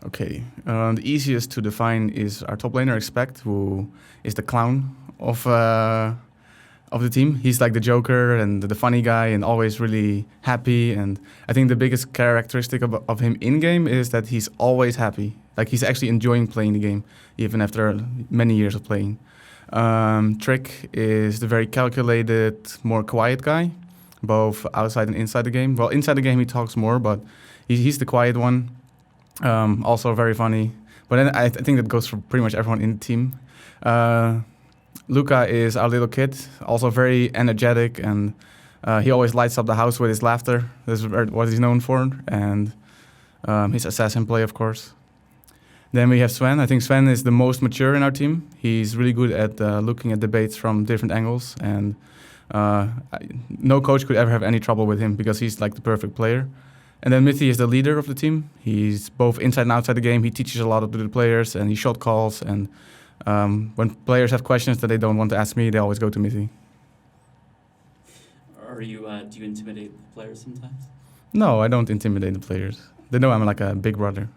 Okay, the easiest to define is our top laner Expect, who is the clown of the team. He's like the joker and the funny guy and always really happy. And I think the biggest characteristic of him in game is that he's always happy. Like he's actually enjoying playing the game, even after many years of playing. Trick is the very calculated, more quiet guy, both outside and inside the game. Well, inside the game he talks more, but he's the quiet one. Also very funny. But then I think that goes for pretty much everyone in the team. Luca is our little kid, also very energetic, and he always lights up the house with his laughter. That's what he's known for, and his assassin play, of course. Then we have Sven. I think Sven is the most mature in our team. He's really good at looking at debates from different angles, and no coach could ever have any trouble with him because he's like the perfect player. And then Mithy is the leader of the team. He's both inside and outside the game. He teaches a lot of the players, and he shot calls. And when players have questions that they don't want to ask me, they always go to Mithy. Do you intimidate the players sometimes? No, I don't intimidate the players. They know I'm like a big brother.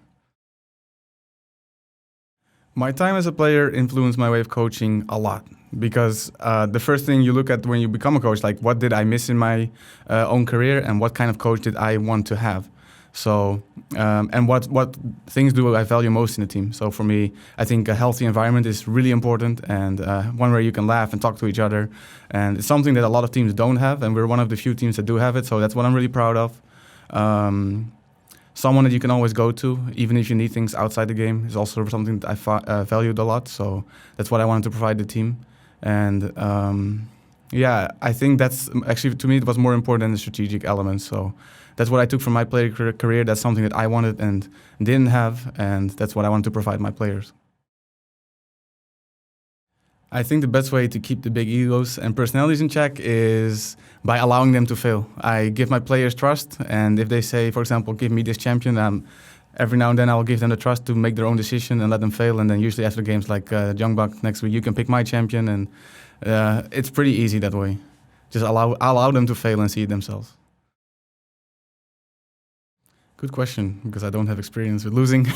My time as a player influenced my way of coaching a lot because the first thing you look at when you become a coach, like what did I miss in my own career and what kind of coach did I want to have? So, and what things do I value most in the team? So for me, I think a healthy environment is really important and one where you can laugh and talk to each other. And it's something that a lot of teams don't have, and we're one of the few teams that do have it. So that's what I'm really proud of. Someone that you can always go to, even if you need things outside the game, is also something that I valued a lot. So that's what I wanted to provide the team. And yeah, I think that's actually, to me, it was more important than the strategic elements. So that's what I took from my player career. That's something that I wanted and didn't have, and that's what I wanted to provide my players. I think the best way to keep the big egos and personalities in check is by allowing them to fail. I give my players trust, and if they say, for example, give me this champion, every now and then I'll give them the trust to make their own decision and let them fail. And then usually after games like Youngbuck next week, you can pick my champion, and it's pretty easy that way. Just allow them to fail and see it themselves. Good question, because I don't have experience with losing.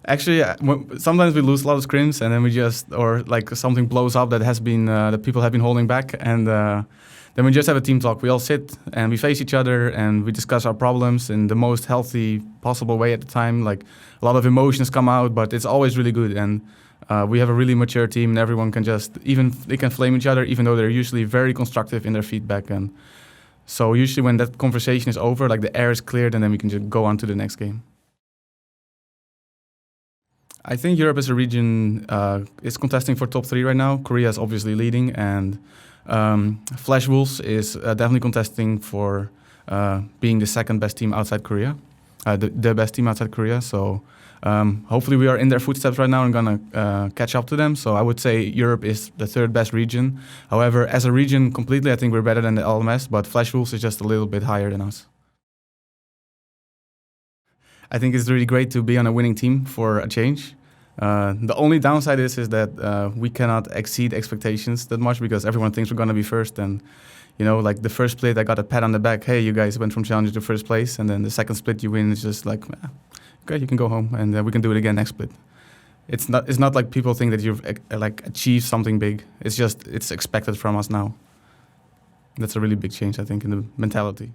Actually, sometimes we lose a lot of scrims, and then we just, or like something blows up that has been that people have been holding back, and then we just have a team talk. We all sit and we face each other and we discuss our problems in the most healthy possible way at the time. Like a lot of emotions come out, but it's always really good. And we have a really mature team, and everyone can they can flame each other, even though they're usually very constructive in their feedback. And so usually when that conversation is over, like the air is cleared, and then we can just go on to the next game. I think Europe as a region is contesting for top 3 right now. Korea is obviously leading, and Flash Wolves is definitely contesting for being the second best team outside Korea, the best team outside Korea. So hopefully we are in their footsteps right now and gonna catch up to them. So I would say Europe is the 3rd best region. However, as a region completely, I think we're better than the LMS, but Flash Wolves is just a little bit higher than us. I think it's really great to be on a winning team for a change. The only downside is that we cannot exceed expectations that much because everyone thinks we're going to be first. And, you know, like the first split, I got a pat on the back. Hey, you guys went from challenger to first place. And then the second split you win, it's just like, okay, you can go home and we can do it again next split. It's not like people think that you've like achieved something big. It's just, it's expected from us now. That's a really big change, I think, in the mentality.